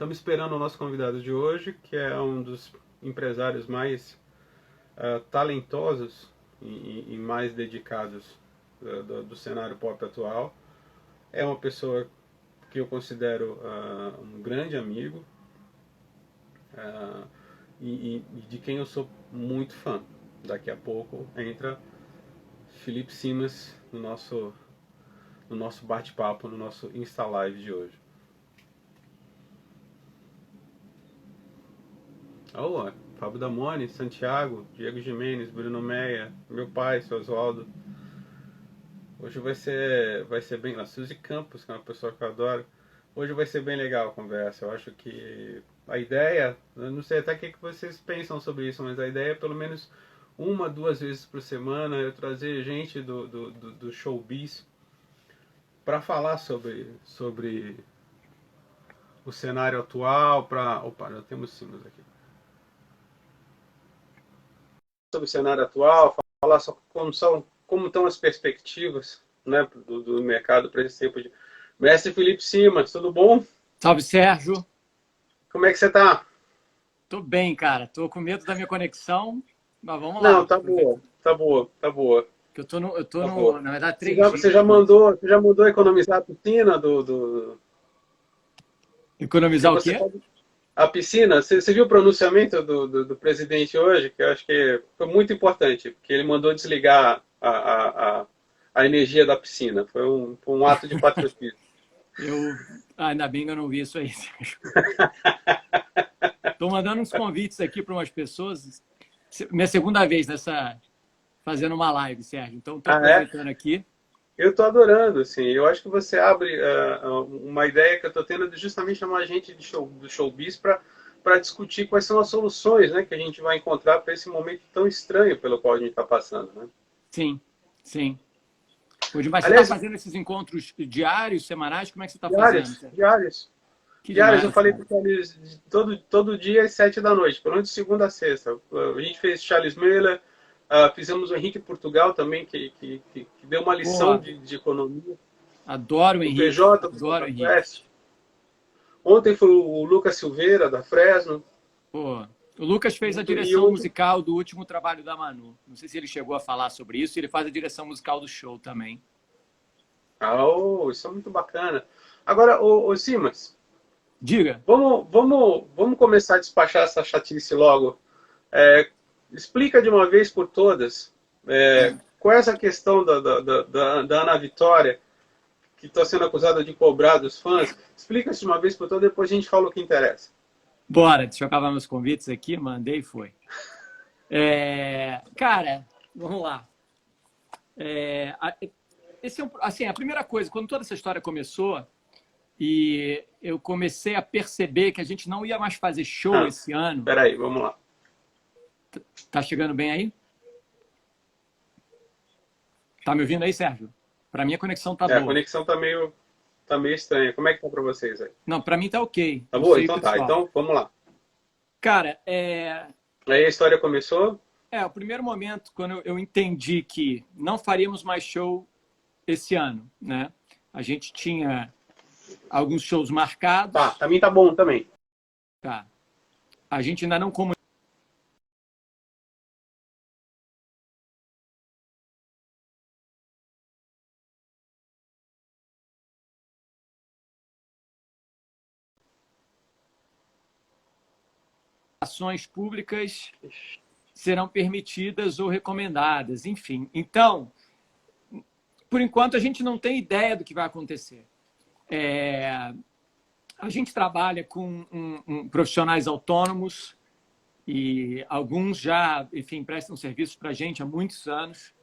Estamos esperando o nosso convidado de hoje, que é um dos empresários mais talentosos e mais dedicados do cenário pop atual. É uma pessoa que eu considero um grande amigo e de quem eu sou muito fã. Daqui a pouco entra Felipe Simas no nosso bate-papo, no nosso Insta Live de hoje. Olá, Fábio Damone, Santiago, Diego Jimenez, Bruno Meia, meu pai, seu Oswaldo. Hoje vai ser bem... A Suzy Campos, que é uma pessoa que eu adoro. Hoje vai ser bem legal a conversa. Eu acho que a ideia... Eu não sei até o que vocês pensam sobre isso, mas a ideia é pelo menos 1, 2 vezes por semana eu trazer gente do showbiz para falar sobre o cenário atual. Opa, já temos Simas aqui. Sobre o cenário atual, falar sobre como estão as perspectivas, né, do mercado para esse tempo de... Mestre Felipe Simas, tudo bom? Salve, Sérgio. Como é que você está? Tô bem, cara. Tô com medo da minha conexão, mas vamos lá. Não, tá boa, tá boa, tá boa. Eu tô Tá boa. na verdade, Você 3G. já mandou economizar a piscina Economizar o você quê? a piscina, você viu o pronunciamento do presidente hoje, que eu acho que foi muito importante, porque ele mandou desligar a energia da piscina. Foi um ato de patriotismo. Ainda bem que eu não vi isso aí, Sérgio. Tô mandando uns convites aqui para umas pessoas. Minha segunda vez fazendo uma live, Sérgio. Então, tô aproveitando aqui. Eu tô adorando, assim. Eu acho que você abre uma ideia que eu tô tendo de justamente chamar a gente do showbiz para discutir quais são as soluções, né, que a gente vai encontrar para esse momento tão estranho pelo qual a gente está passando, né? Sim, sim. Mas Aliás, você está fazendo esses encontros diários, semanais? Como é que você está diários, fazendo, Sérgio? diários. Que Diários, demais, eu falei cara. para eles todo dia às 7 da noite, pelo menos de segunda a sexta. A gente fez Charles Miller, fizemos o Henrique Portugal também, que deu uma lição Pô, de economia. adoro o O Henrique. PJ, Adoro o da Henrique. Quest. Ontem foi o Lucas Silveira, da Fresno. Pô, o Lucas fez a E direção hoje... musical do último trabalho da Manu. Não sei se ele chegou a falar sobre isso. Ele faz a direção musical do show também. Isso é muito bacana. Agora, ô Simas, Diga. vamos começar a despachar essa chatice logo. Explica de uma vez por todas qual é essa questão da Ana Vitória, que está sendo acusada de cobrar dos fãs. Explica isso de uma vez por todas, depois a gente fala o que interessa. Bora, deixa eu acabar meus convites aqui, mandei e foi. Cara, vamos lá. Assim, a primeira coisa, quando toda essa história começou, e eu comecei a perceber que a gente não ia mais fazer show esse ano. Peraí, vamos lá. Tá chegando bem aí? Tá me ouvindo aí, Sérgio? Para mim a conexão tá boa. A conexão tá meio estranha. Como é que tá para vocês aí? Não, para mim tá ok. Tá boa? Então tá. Então vamos lá. Cara, Aí a história começou? O primeiro momento, quando eu entendi que não faríamos mais show esse ano, né? A gente tinha alguns shows marcados. Tá, pra mim tá bom também. Tá. A gente ainda não comunicou. Ações públicas serão permitidas ou recomendadas, enfim. Então, por enquanto, a gente não tem ideia do que vai acontecer. A gente trabalha com profissionais autônomos e alguns já, enfim, prestam serviços para a gente há muitos anos.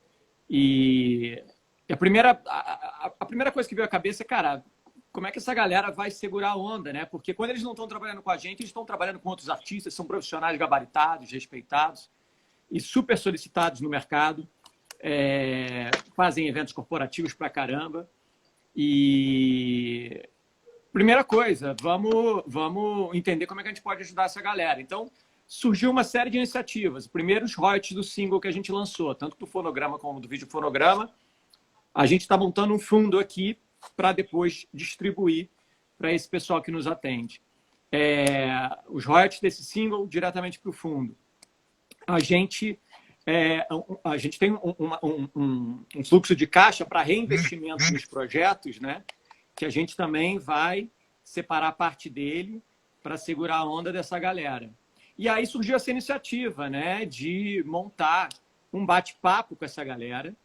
E a primeira coisa que veio à cabeça é, cara, como é que essa galera vai segurar a onda, né? Porque quando eles não estão trabalhando com a gente, eles estão trabalhando com outros artistas, são profissionais gabaritados, respeitados e super solicitados no mercado, fazem eventos corporativos pra caramba. E primeira coisa, vamos entender como é que a gente pode ajudar essa galera. Então, surgiu uma série de iniciativas. Primeiro, os royalties do single que a gente lançou, tanto do fonograma como do vídeo fonograma. A gente está montando um fundo aqui para depois distribuir para esse pessoal que nos atende. os royalties desse single diretamente para o fundo. A gente tem um fluxo de caixa para reinvestimento nos projetos, né? Que a gente também vai separar parte dele para segurar a onda dessa galera. E aí surgiu essa iniciativa, né, de montar um bate-papo com essa galera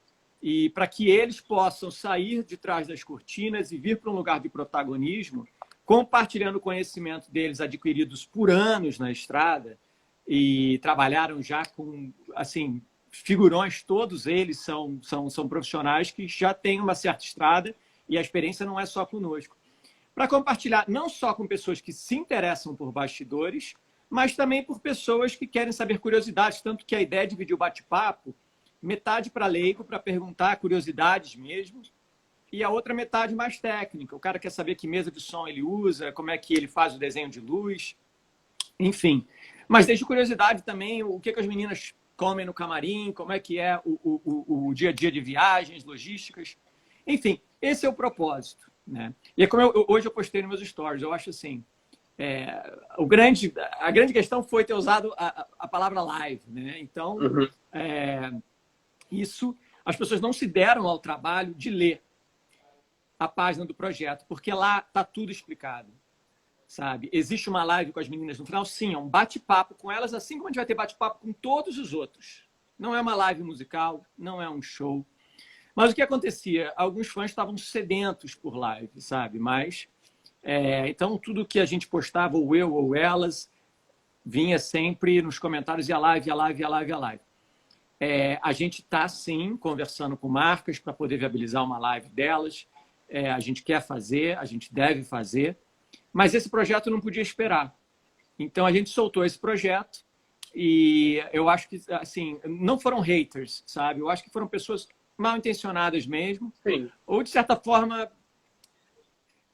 e para que eles possam sair de trás das cortinas e vir para um lugar de protagonismo, compartilhando o conhecimento deles adquiridos por anos na estrada e trabalharam já com, assim, figurões, todos eles são profissionais que já têm uma certa estrada e a experiência não é só conosco. Para compartilhar não só com pessoas que se interessam por bastidores, mas também por pessoas que querem saber curiosidades, tanto que a ideia é dividir o bate-papo, metade para leigo, para perguntar curiosidades mesmo, e a outra metade mais técnica. O cara quer saber que mesa de som ele usa, como é que ele faz o desenho de luz, enfim. Mas desde curiosidade também, o que as meninas comem no camarim, como é que é o dia a dia de viagens, logísticas. Enfim, esse é o propósito, né? E é como hoje eu postei nos meus stories, eu acho assim, a grande questão foi ter usado a palavra live, né? Então, isso, as pessoas não se deram ao trabalho de ler a página do projeto, porque lá está tudo explicado, sabe? Existe uma live com as meninas no final? Sim, é um bate-papo com elas, assim como a gente vai ter bate-papo com todos os outros. Não é uma live musical, não é um show. Mas o que acontecia? Alguns fãs estavam sedentos por live, sabe? Mas, então, tudo que a gente postava, ou eu ou elas, vinha sempre nos comentários, e a live, a live, a live, a live. A gente está, sim, conversando com marcas para poder viabilizar uma live delas. A gente quer fazer, a gente deve fazer, mas esse projeto não podia esperar. Então, a gente soltou esse projeto e eu acho que, assim, não foram haters, sabe? Eu acho que foram pessoas mal intencionadas mesmo. Sim. Ou, de certa forma,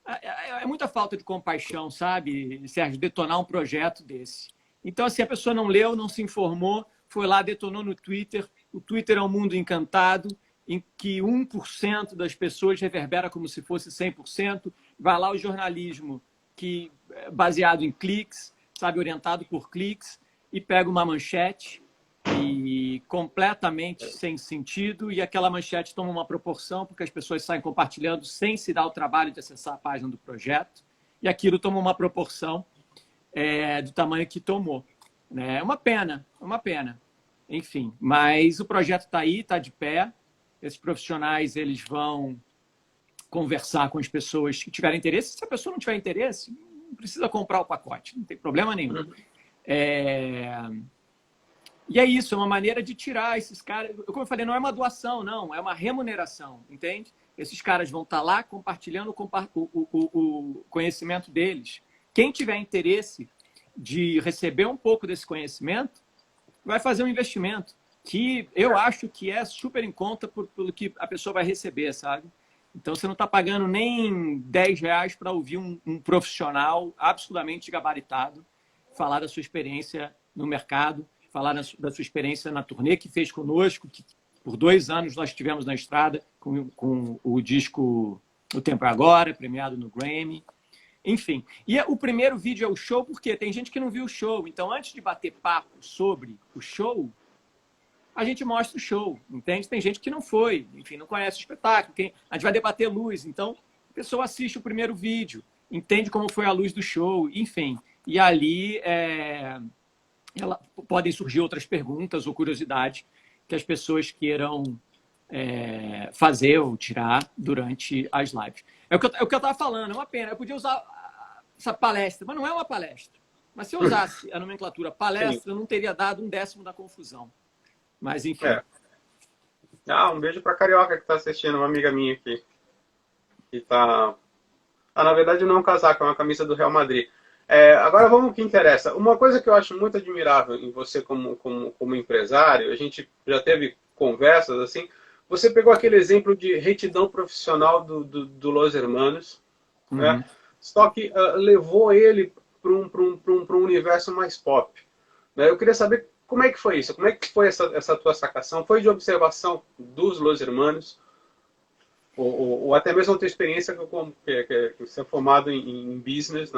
é muita falta de compaixão, sabe, Sérgio, detonar um projeto desse. Então, assim, a pessoa não leu, não se informou, foi lá, detonou no Twitter. O Twitter é um mundo encantado, em que 1% das pessoas reverbera como se fosse 100%. Vai lá o jornalismo, que baseado em cliques, sabe, orientado por cliques, e pega uma manchete e completamente sem sentido, e aquela manchete toma uma proporção, porque as pessoas saem compartilhando sem se dar o trabalho de acessar a página do projeto, e aquilo toma uma proporção do tamanho que tomou. É uma pena, Enfim, mas o projeto está aí, está de pé. Esses profissionais, eles vão conversar com as pessoas que tiverem interesse. Se a pessoa não tiver interesse, não precisa comprar o pacote, não tem problema nenhum. E é isso, é uma maneira de tirar esses caras. Como eu falei, não é uma doação, não, é uma remuneração, entende? Esses caras vão estar lá compartilhando o conhecimento deles. Quem tiver interesse de receber um pouco desse conhecimento, vai fazer um investimento que eu acho que é super em conta pelo que a pessoa vai receber, sabe? Então, você não está pagando nem R$10 para ouvir um profissional absolutamente gabaritado falar da sua experiência no mercado, falar da sua experiência na turnê que fez conosco, que por 2 anos nós estivemos na estrada com o disco O Tempo é Agora, premiado no Grammy. Enfim, e o primeiro vídeo é o show, porque tem gente que não viu o show. Então, antes de bater papo sobre o show, a gente mostra o show, entende? Tem gente que não foi, enfim, não conhece o espetáculo. A gente vai debater luz, então a pessoa assiste o primeiro vídeo, entende como foi a luz do show, enfim. E ali podem surgir outras perguntas ou curiosidades que as pessoas queiram fazer ou tirar durante as lives. É o que eu estava falando, é uma pena. Eu podia usar essa palestra, mas não é uma palestra. Mas se eu usasse a nomenclatura palestra, eu não teria dado 1/10 da confusão. Mas, enfim. Um beijo para a Carioca que está assistindo, uma amiga minha aqui. Que tá... na verdade não é um casaco, é uma camisa do Real Madrid. Agora vamos ao que interessa. Uma coisa que eu acho muito admirável em você como empresário, a gente já teve conversas assim, você pegou aquele exemplo de retidão profissional do Los Hermanos, né? Só que levou ele para um universo mais pop. Né? Eu queria saber como é que foi isso, como é que foi essa tua sacação? Foi de observação dos Los Hermanos? ou até mesmo a tua experiência que você é formado em business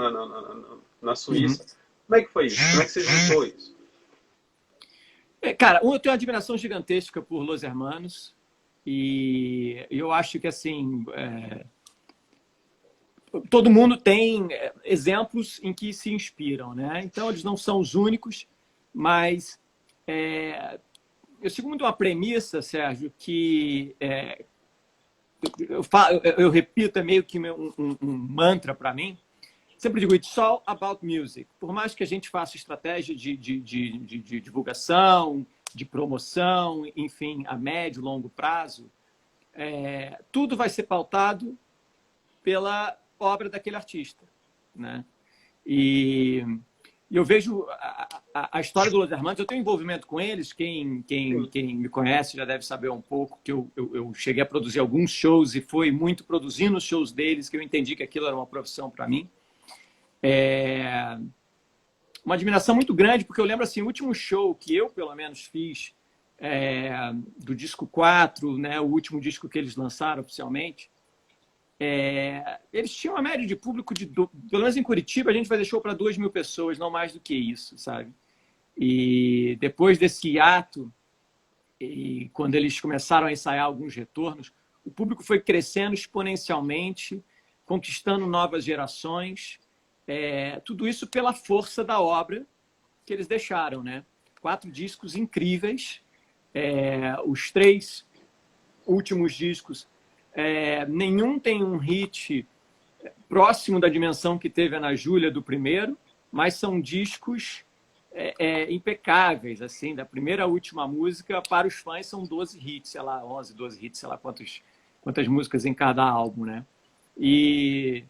na Suíça. Como é que foi isso? Como é que você juntou isso? Cara, eu tenho uma admiração gigantesca por Los Hermanos e eu acho que, assim, todo mundo tem exemplos em que se inspiram, né? Então, eles não são os únicos, mas eu sigo muito uma premissa, Sérgio, que eu repito, é meio que um mantra para mim. Sempre digo, it's all about music. Por mais que a gente faça estratégia de divulgação, de promoção, enfim, a médio e longo prazo, tudo vai ser pautado pela obra daquele artista, né? E eu vejo a história do Los Hermanos, eu tenho envolvimento com eles, quem me conhece já deve saber um pouco, que eu cheguei a produzir alguns shows e foi muito produzindo os shows deles que eu entendi que aquilo era uma profissão para mim. Uma admiração muito grande, porque eu lembro assim, o último show que eu, pelo menos, fiz do disco 4, né, o último disco que eles lançaram oficialmente, eles tinham uma média de público pelo menos em Curitiba, a gente fazia show para 2.000 pessoas, não mais do que isso, sabe? E depois desse hiato, e quando eles começaram a ensaiar alguns retornos, o público foi crescendo exponencialmente, conquistando novas gerações, tudo isso pela força da obra que eles deixaram, né? 4 discos incríveis, os 3 últimos discos, nenhum tem um hit próximo da dimensão que teve a Ana Júlia do primeiro, mas são discos impecáveis, assim, da primeira à última música. Para os fãs são 12 hits, sei lá, 11, 12 hits, sei lá quantas músicas em cada álbum, né? E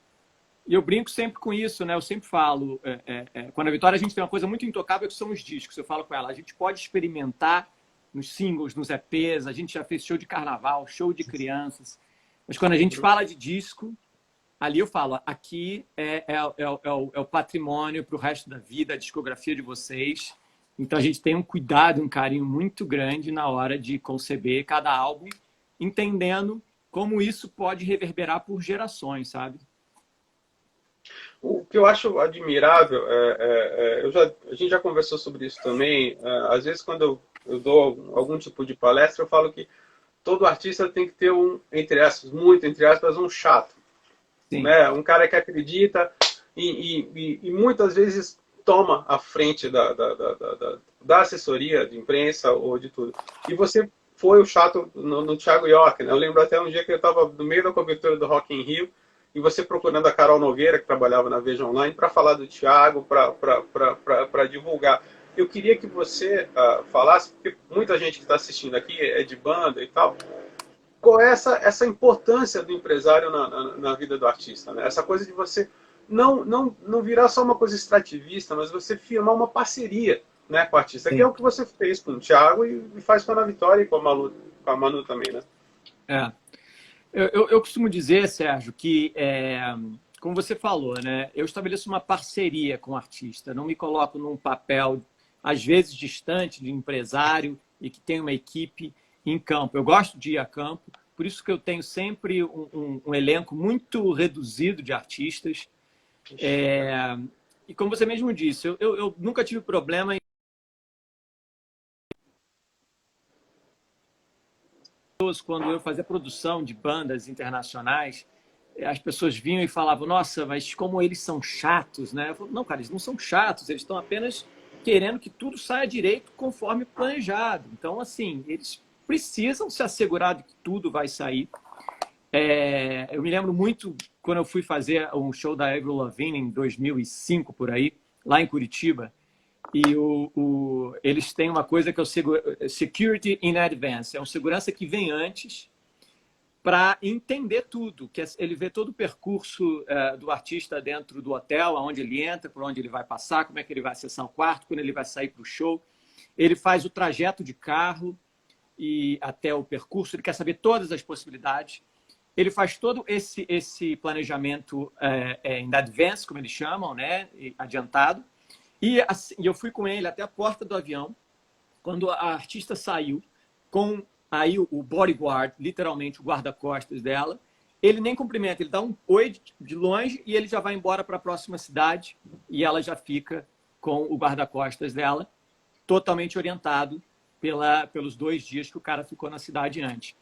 eu brinco sempre com isso, né? Eu sempre falo, quando a Vitória a gente tem uma coisa muito intocável que são os discos. Eu falo com ela, a gente pode experimentar nos singles, nos EPs, a gente já fez show de carnaval, show de crianças, mas quando a gente fala de disco, ali eu falo, aqui é o patrimônio para o resto da vida, a discografia de vocês. Então a gente tem um cuidado, um carinho muito grande na hora de conceber cada álbum, entendendo como isso pode reverberar por gerações, sabe? O que eu acho admirável, a gente já conversou sobre isso também, às vezes quando eu dou algum tipo de palestra, eu falo que todo artista tem que ter muito entre aspas, um chato. Né? Um cara que acredita e muitas vezes toma a frente da assessoria de imprensa ou de tudo. E você foi o chato no Thiago York, né? Eu lembro até um dia que eu estava no meio da cobertura do Rock in Rio e você procurando a Carol Nogueira, que trabalhava na Veja Online, para falar do Thiago, para divulgar. Eu queria que você falasse, porque muita gente que está assistindo aqui é de banda e tal, qual é essa importância do empresário na vida do artista, né? Essa coisa de você não virar só uma coisa extrativista, mas você firmar uma parceria, né, com o artista. Sim. Que é o que você fez com o Thiago e faz com a Ana Vitória e com a Manu também, né? Eu costumo dizer, Sérgio, que, como você falou, né, eu estabeleço uma parceria com o artista, não me coloco num papel, às vezes, distante de empresário e que tem uma equipe em campo. Eu gosto de ir a campo, por isso que eu tenho sempre um elenco muito reduzido de artistas. E como você mesmo disse, eu nunca tive problema em quando eu fazia produção de bandas internacionais, as pessoas vinham e falavam, nossa, mas como eles são chatos, né? Eu falo, não, cara, eles não são chatos, eles estão apenas querendo que tudo saia direito conforme planejado. Então, assim, eles precisam se assegurar de que tudo vai sair. Eu me lembro muito quando eu fui fazer um show da Avril Lavigne em 2005, por aí, lá em Curitiba, e eles têm uma coisa que é o Security in Advance, é um segurança que vem antes para entender tudo, que ele vê todo o percurso do artista dentro do hotel, aonde ele entra, por onde ele vai passar, como é que ele vai acessar o quarto, quando ele vai sair para o show. Ele faz o trajeto de carro e até o percurso, ele quer saber todas as possibilidades. Ele faz todo esse planejamento em advance, como eles chamam, né? Adiantado. E assim, eu fui com ele até a porta do avião, quando a artista saiu, com Aí o bodyguard, literalmente o guarda-costas dela, ele nem cumprimenta, ele dá um oi de longe e ele já vai embora para a próxima cidade e ela já fica com o guarda-costas dela, totalmente orientado pelos 2 dias que o cara ficou na cidade antes.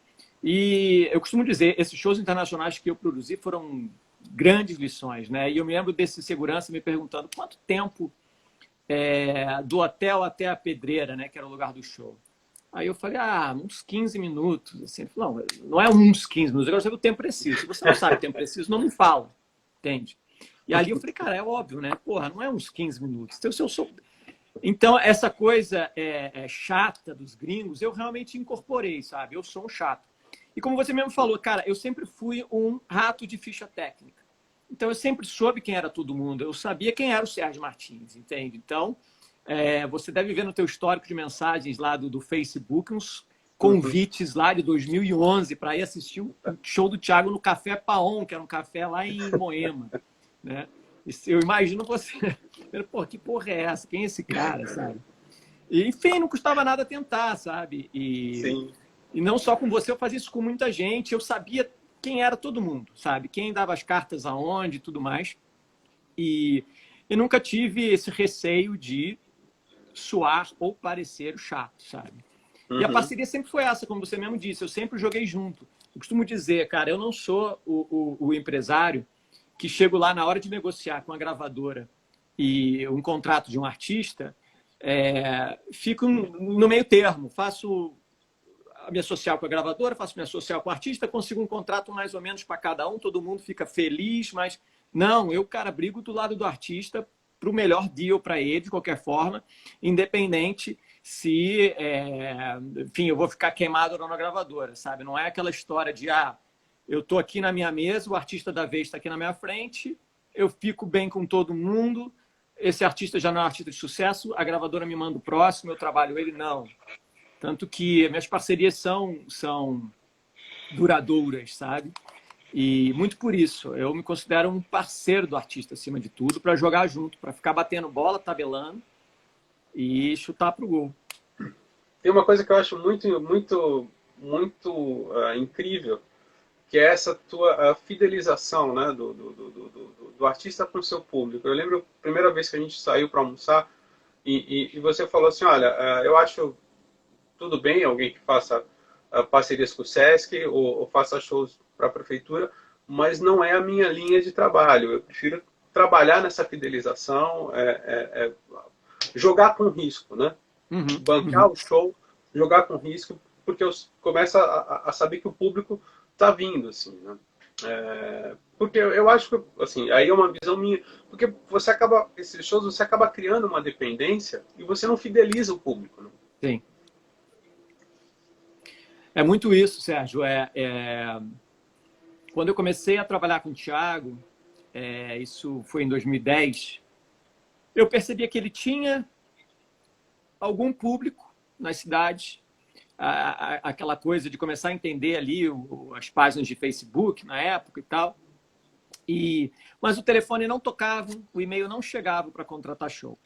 E eu costumo dizer, esses shows internacionais que eu produzi foram grandes lições, né? E eu me lembro desse segurança me perguntando quanto tempo do hotel até a pedreira, né? Que era o lugar do show. Aí eu falei, uns 15 minutos. Assim, ele falou, não é uns 15 minutos, eu quero saber o tempo preciso. Se você não sabe o tempo preciso, não me fala, entende? E ali eu falei, cara, é óbvio, né? Porra, não é uns 15 minutos. Então, essa coisa chata dos gringos, eu realmente incorporei, sabe? Eu sou um chato. E como você mesmo falou, cara, eu sempre fui um rato de ficha técnica. Então, eu sempre soube quem era todo mundo. Eu sabia quem era o Sérgio Martins, entende? Então, você deve ver no teu histórico de mensagens lá do Facebook uns convites lá de 2011 para ir assistir o show do Thiago no Café Paon, que era um café lá em Moema, né? Eu imagino você... Pô, que porra é essa? Quem é esse cara, sabe? E, enfim, não custava nada tentar, sabe? Sim. E não só com você, eu fazia isso com muita gente. Eu sabia quem era todo mundo, sabe? Quem dava as cartas aonde e tudo mais. E nunca tive esse receio de soar ou parecer chato, sabe? E a parceria sempre foi essa, como você mesmo disse. Eu sempre joguei junto. Eu costumo dizer, cara, eu não sou o empresário que chego lá na hora de negociar com a gravadora e um contrato de um artista, fico no meio termo. Faço a minha social com a gravadora, faço minha social com o artista, consigo um contrato mais ou menos para cada um, todo mundo fica feliz, mas não, eu, cara, brigo do lado do artista para o melhor deal para ele, de qualquer forma, independente se, enfim, eu vou ficar queimado ou não na gravadora, sabe? Não é aquela história de, eu estou aqui na minha mesa, o artista da vez está aqui na minha frente, eu fico bem com todo mundo, esse artista já não é um artista de sucesso, a gravadora me manda o próximo, eu trabalho ele, não. Tanto que minhas parcerias são duradouras, sabe? E muito por isso, eu me considero um parceiro do artista, acima de tudo, para jogar junto, para ficar batendo bola, tabelando e chutar pro gol. Tem uma coisa que eu acho muito incrível, que é essa tua fidelização, né, do artista com o seu público. Eu lembro a primeira vez que a gente saiu para almoçar e você falou assim, olha, eu acho tudo bem alguém que faça parcerias com o Sesc ou faça shows para a prefeitura, mas não é a minha linha de trabalho. Eu prefiro trabalhar nessa fidelização, jogar com risco, né? Bancar o show, jogar com risco, porque eu começo a saber que o público está vindo, assim, né? Porque eu acho que, assim, aí é uma visão minha, porque esses shows você acaba criando uma dependência e você não fideliza o público, né? Sim. É muito isso, Sérgio. Quando eu comecei a trabalhar com o Thiago, isso foi em 2010, eu percebia que ele tinha algum público nas cidades, aquela coisa de começar a entender ali as páginas de Facebook na época e tal. Mas o telefone não tocava, o e-mail não chegava para contratar show.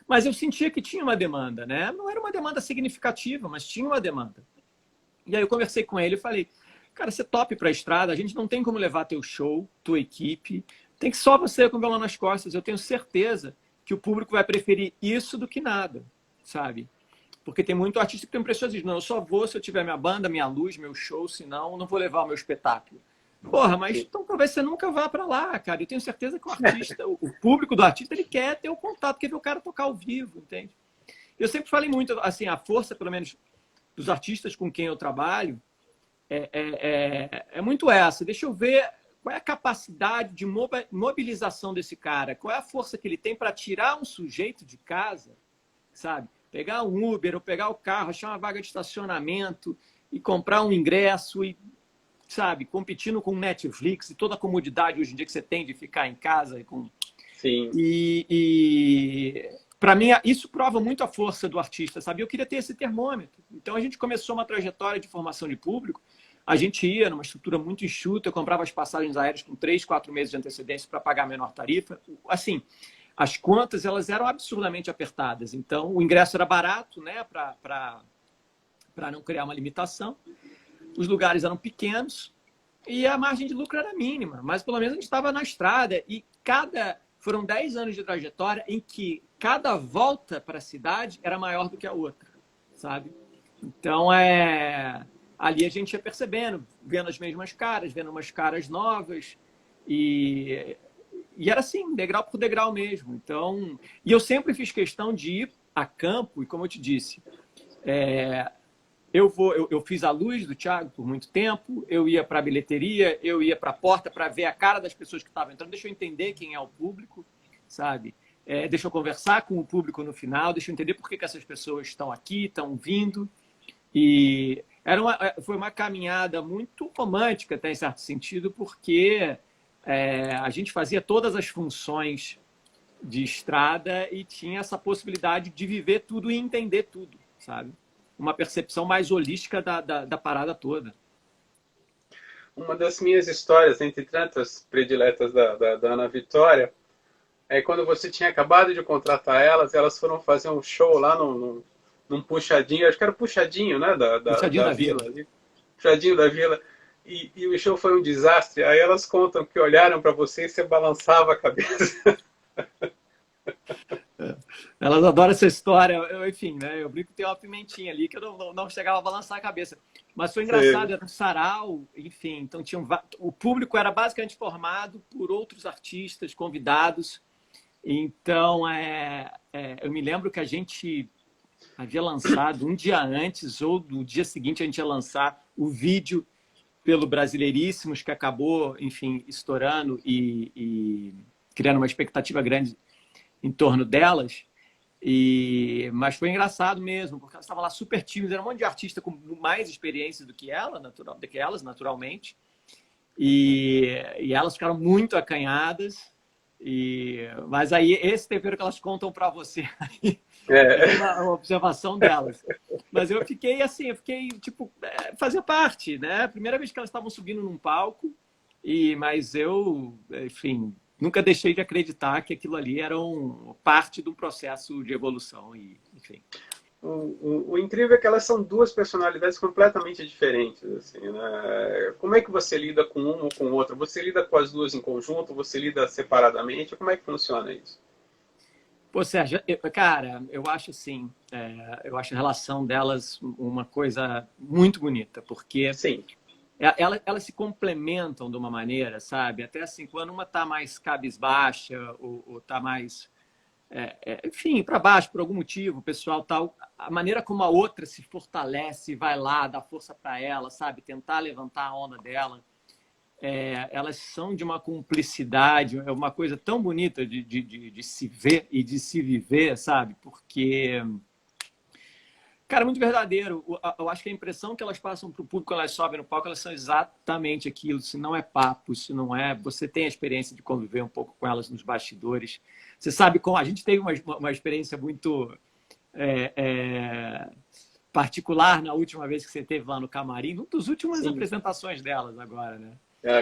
Mas eu sentia que tinha uma demanda, né? Não era uma demanda significativa, mas tinha uma demanda. E aí eu conversei com ele e falei, cara, você topa para a estrada, a gente não tem como levar teu show, tua equipe, tem que só você com o violão nas costas. Eu tenho certeza que o público vai preferir isso do que nada, sabe? Porque tem muito artista que tem pessoas que dizem, não, eu só vou se eu tiver minha banda, minha luz, meu show, senão não vou levar o meu espetáculo. Porra, mas então talvez você nunca vá para lá, cara. Eu tenho certeza que o artista, o público do artista, ele quer ter o contato, quer ver o cara tocar ao vivo, entende? Eu sempre falei muito, assim, a força, pelo menos, dos artistas com quem eu trabalho é muito essa. Deixa eu ver qual é a capacidade de mobilização desse cara, qual é a força que ele tem para tirar um sujeito de casa, sabe? Pegar um Uber ou pegar o carro, achar uma vaga de estacionamento e comprar um ingresso e, sabe, competindo com Netflix e toda a comodidade hoje em dia que você tem de ficar em casa. Sim. E para mim, isso prova muito a força do artista, sabe? Eu queria ter esse termômetro. Então, a gente começou uma trajetória de formação de público. A gente ia numa estrutura muito enxuta, eu comprava as passagens aéreas com 3, 4 meses de antecedência para pagar a menor tarifa. Assim, as contas, elas eram absurdamente apertadas. Então, o ingresso era barato, né, para para não criar uma limitação. Os lugares eram pequenos e a margem de lucro era mínima, mas pelo menos a gente estava na estrada e foram 10 anos de trajetória em que cada volta para a cidade era maior do que a outra, sabe? Então, ali a gente ia percebendo, vendo as mesmas caras, vendo umas caras novas e era assim, degrau por degrau mesmo. Então, e eu sempre fiz questão de ir a campo e, como eu te disse, eu fiz a luz do Thiago por muito tempo, eu ia para a bilheteria, eu ia para a porta para ver a cara das pessoas que estavam entrando, deixa eu entender quem é o público, sabe? Deixa eu conversar com o público no final, deixa eu entender por que essas pessoas estão aqui, estão vindo. E foi uma caminhada muito romântica, até em certo sentido, porque a gente fazia todas as funções de estrada e tinha essa possibilidade de viver tudo e entender tudo, sabe? Uma percepção mais holística da parada toda. Uma das minhas histórias, entre tantas prediletas da Ana Vitória, é quando você tinha acabado de contratar elas foram fazer um show lá num puxadinho, acho que era o puxadinho, né? Puxadinho da Vila. Ali. Puxadinho da Vila. E o show foi um desastre. Aí elas contam que olharam para você e você balançava a cabeça. Elas adoram essa história. Enfim, né? Eu brinco que tem uma pimentinha ali que eu não chegava a balançar a cabeça. Mas foi engraçado, era um sarau, enfim. Então o público era basicamente formado por outros artistas, convidados. Então, eu me lembro que a gente havia lançado um dia antes ou no dia seguinte a gente ia lançar o vídeo pelo Brasileiríssimos, que acabou, enfim, estourando e criando uma expectativa grande em torno delas. Mas foi engraçado mesmo, porque elas estavam lá super tímidas, era um monte de artista com mais experiência do que elas, naturalmente. E elas ficaram muito acanhadas. Mas aí, esse tempero que elas contam para você é uma observação delas. Mas eu fiquei assim, tipo, fazia parte, né? Primeira vez que elas estavam subindo num palco, mas eu, enfim, nunca deixei de acreditar que aquilo ali era parte do processo de evolução. Enfim. O incrível é que elas são duas personalidades completamente diferentes. Assim, né? Como é que você lida com uma ou com outra? Você lida com as duas em conjunto? Você lida separadamente? Como é que funciona isso? Pô, Sérgio, cara, eu acho assim, eu acho a relação delas uma coisa muito bonita, porque Sim. Elas se complementam de uma maneira, sabe? Até assim, quando uma está mais cabisbaixa ou está mais... enfim, para baixo, por algum motivo, o pessoal tal, a maneira como a outra se fortalece, vai lá, dá força para ela, sabe? Tentar levantar a onda dela. Elas são de uma cumplicidade, é uma coisa tão bonita de se ver e de se viver, sabe? Porque, cara, é muito verdadeiro. Eu acho que a impressão que elas passam para o público quando elas sobem no palco, elas são exatamente aquilo. Se não é papo, se não é... Você tem a experiência de conviver um pouco com elas nos bastidores. Você sabe como... A gente teve uma experiência muito particular na última vez que você esteve lá no camarim, numa das últimas apresentações delas agora, né?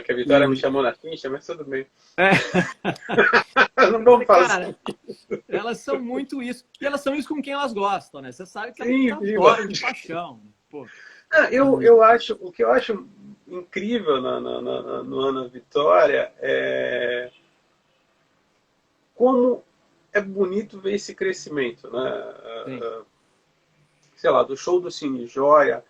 Que a Vitória me chamou na ficha, mas tudo bem. Não vamos falar. Cara, elas são muito isso. E elas são isso com quem elas gostam, né? Você sabe que elas adoram de paixão. Pô. O que eu acho incrível no Ana Vitória é como é bonito ver esse crescimento, né? Sei lá, do show do Cine Joia,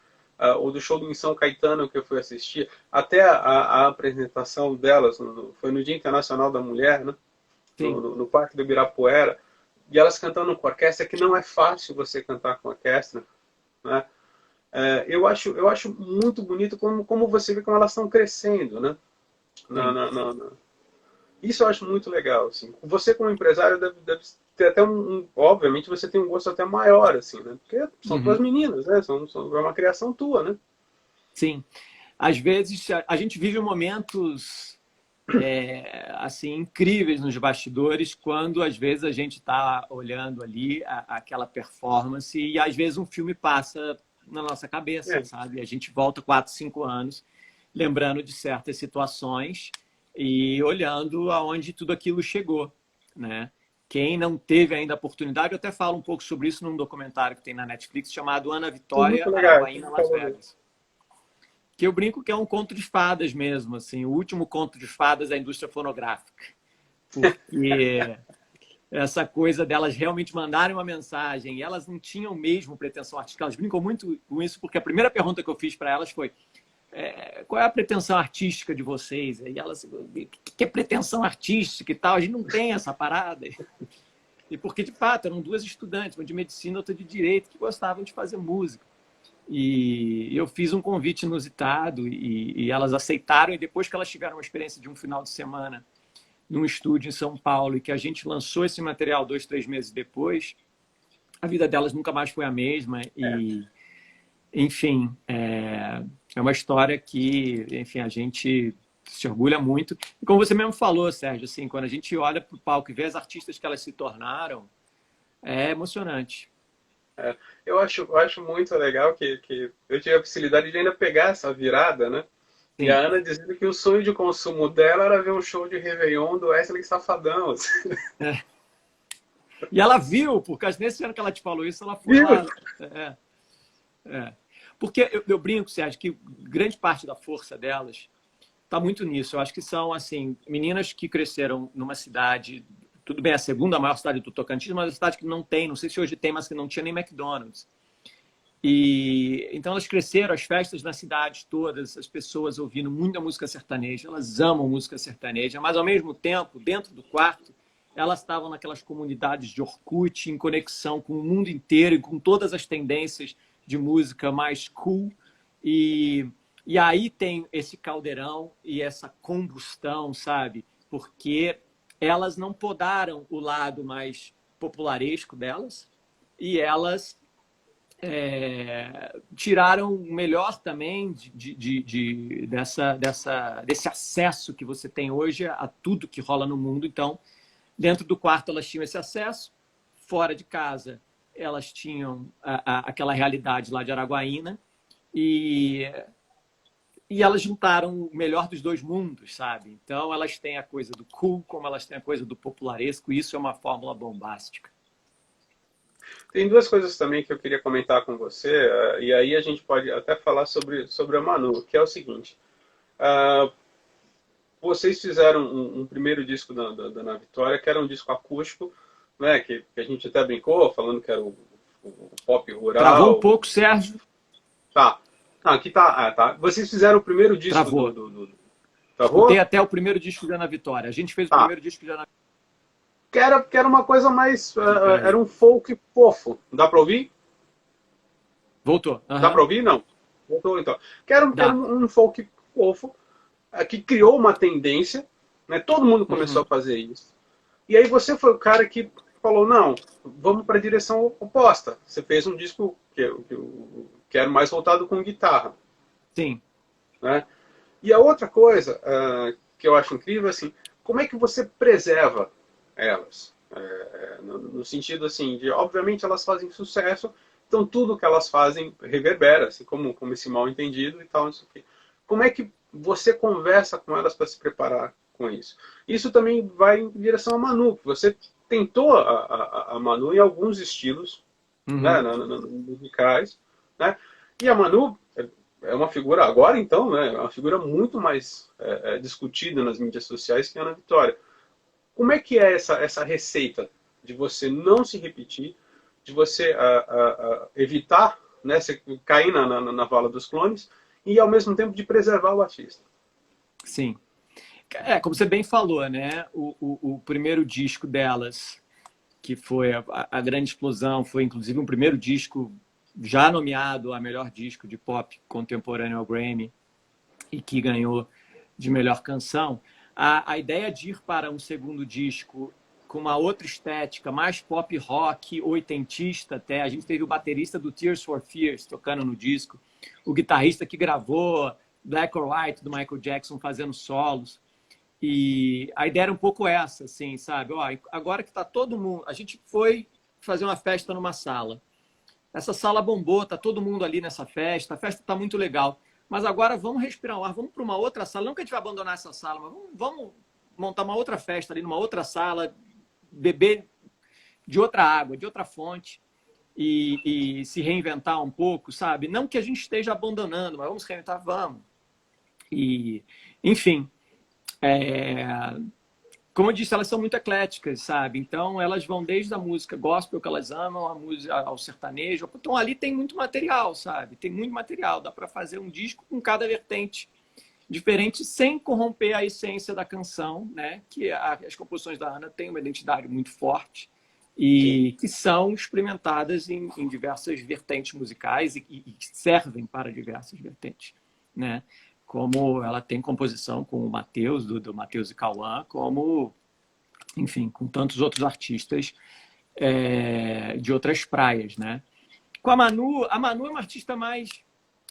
ou do show do em São Caetano que eu fui assistir, até a apresentação delas, foi no Dia Internacional da Mulher, né? No Parque do Ibirapuera, e elas cantando com orquestra, que não é fácil você cantar com orquestra, né? Eu acho muito bonito como você vê como elas estão crescendo, né? Isso eu acho muito legal, assim. Você como empresário deve ter até obviamente você tem um gosto até maior, assim, né? Porque são tuas meninas, né? É uma criação tua, né? Sim. Às vezes a gente vive momentos assim incríveis nos bastidores, quando às vezes a gente está olhando ali aquela performance e às vezes um filme passa na nossa cabeça, sabe? A gente volta 4, 5 anos lembrando de certas situações e olhando aonde tudo aquilo chegou, né? quem não teve ainda a oportunidade, eu até falo um pouco sobre isso num documentário que tem na Netflix chamado Ana Vitória, Muito legal. Araguaína, Las Vegas. Que eu brinco que é um conto de fadas mesmo, assim, o último conto de fadas da indústria fonográfica. Porque essa coisa delas realmente mandarem uma mensagem, e elas não tinham mesmo pretensão artística. Elas brincam muito com isso, porque a primeira pergunta que eu fiz para elas foi qual é a pretensão artística de vocês? E elas, o que é pretensão artística e tal? A gente não tem essa parada. E porque, de fato, eram duas estudantes, uma de medicina e outra de direito, que gostavam de fazer música. E eu fiz um convite inusitado e elas aceitaram. E depois que elas tiveram uma experiência de um final de semana num estúdio em São Paulo e que a gente lançou esse material 2, 3 meses depois, a vida delas nunca mais foi a mesma. E, enfim, é uma história que, enfim, a gente se orgulha muito. E como você mesmo falou, Sérgio, assim, quando a gente olha para o palco e vê as artistas que elas se tornaram, é emocionante. Eu acho muito legal que eu tive a possibilidade de ainda pegar essa virada, né? Sim. E a Ana dizendo que o sonho de consumo dela era ver um show de Réveillon do Wesley Safadão. Assim. E ela viu, porque nesse ano que ela te falou isso, ela foi Viu? lá. Porque eu brinco, Sérgio, que grande parte da força delas está muito nisso. Eu acho que são, assim, meninas que cresceram numa cidade, tudo bem, a segunda maior cidade do Tocantins, mas uma cidade que não tem, não sei se hoje tem, mas que não tinha nem McDonald's. E então elas cresceram, as festas na cidade todas, as pessoas ouvindo muita música sertaneja, elas amam música sertaneja, mas ao mesmo tempo, dentro do quarto, elas estavam naquelas comunidades de Orkut, em conexão com o mundo inteiro e com todas as tendências de música mais cool. E aí tem esse caldeirão e essa combustão, sabe? Porque elas não podaram o lado mais popularesco delas e elas tiraram o melhor também desse acesso que você tem hoje a tudo que rola no mundo. Então, dentro do quarto elas tinham esse acesso, fora de casa elas tinham aquela realidade lá de Araguaína e elas juntaram o melhor dos dois mundos, sabe? Então, elas têm a coisa do cool, como elas têm a coisa do popularesco, e isso é uma fórmula bombástica. Tem duas coisas também que eu queria comentar com você, e aí a gente pode até falar sobre a Manu, que é o seguinte. Vocês fizeram um primeiro disco da Ana Vitória, que era um disco acústico, né, que a gente até brincou, falando que era o pop rural. Travou um pouco, Sérgio. Tá. Aqui tá. Tá. Vocês fizeram o primeiro disco Travou. Travou? Tem até o primeiro disco da Ana Vitória. A gente fez o primeiro disco da Ana Vitória. Que era uma coisa mais... era um folk fofo. Dá pra ouvir? Voltou. Dá pra ouvir? Não. Voltou, então. Que era um folk fofo, que criou uma tendência, né? Todo mundo começou a fazer isso. E aí você foi o cara que falou, não, vamos para a direção oposta. Você fez um disco que era mais voltado com guitarra. Sim. Né? E a outra coisa que eu acho incrível, assim, como é que você preserva elas? No sentido, assim, de, obviamente, elas fazem sucesso, então tudo que elas fazem reverbera, assim, como esse mal entendido e tal, isso aqui. Como é que você conversa com elas para se preparar com isso? Isso também vai em direção a Manu. Você tentou a Manu em alguns estilos, né, musicais, né? E a Manu é uma figura, agora então, né, é uma figura muito mais discutida nas mídias sociais que a Ana Vitória. Como é que é essa receita de você não se repetir, de você evitar, né, você cair na vala dos clones e ao mesmo tempo de preservar o artista? Sim. Como você bem falou, né? O primeiro disco delas, que foi a grande explosão, foi inclusive um primeiro disco já nomeado a melhor disco de pop contemporâneo ao Grammy e que ganhou de melhor canção. A ideia de ir para um segundo disco com uma outra estética, mais pop rock, oitentista até. A gente teve o baterista do Tears for Fears tocando no disco, o guitarrista que gravou Black or White do Michael Jackson fazendo solos. E a ideia era um pouco essa, assim, sabe? Ó, agora que está todo mundo... A gente foi fazer uma festa numa sala. Essa sala bombou, tá todo mundo ali nessa festa, a festa está muito legal. Mas agora vamos respirar o ar, vamos para uma outra sala. Não que a gente vai abandonar essa sala, mas vamos montar uma outra festa ali numa outra sala, beber de outra água, de outra fonte, e se reinventar um pouco, sabe? Não que a gente esteja abandonando, mas vamos reinventar, vamos. E, enfim, como eu disse, elas são muito ecléticas, sabe? Então, elas vão desde a música gospel, que elas amam, a música ao sertanejo. Então, ali tem muito material, sabe? Tem muito material. Dá para fazer um disco com cada vertente diferente, sem corromper a essência da canção, né? Que as composições da Ana têm uma identidade muito forte e que são experimentadas em diversas vertentes musicais e servem para diversas vertentes, né? Como ela tem composição com o Matheus, do Matheus e Cauã, como, enfim, com tantos outros artistas de outras praias, né? Com a Manu é uma artista mais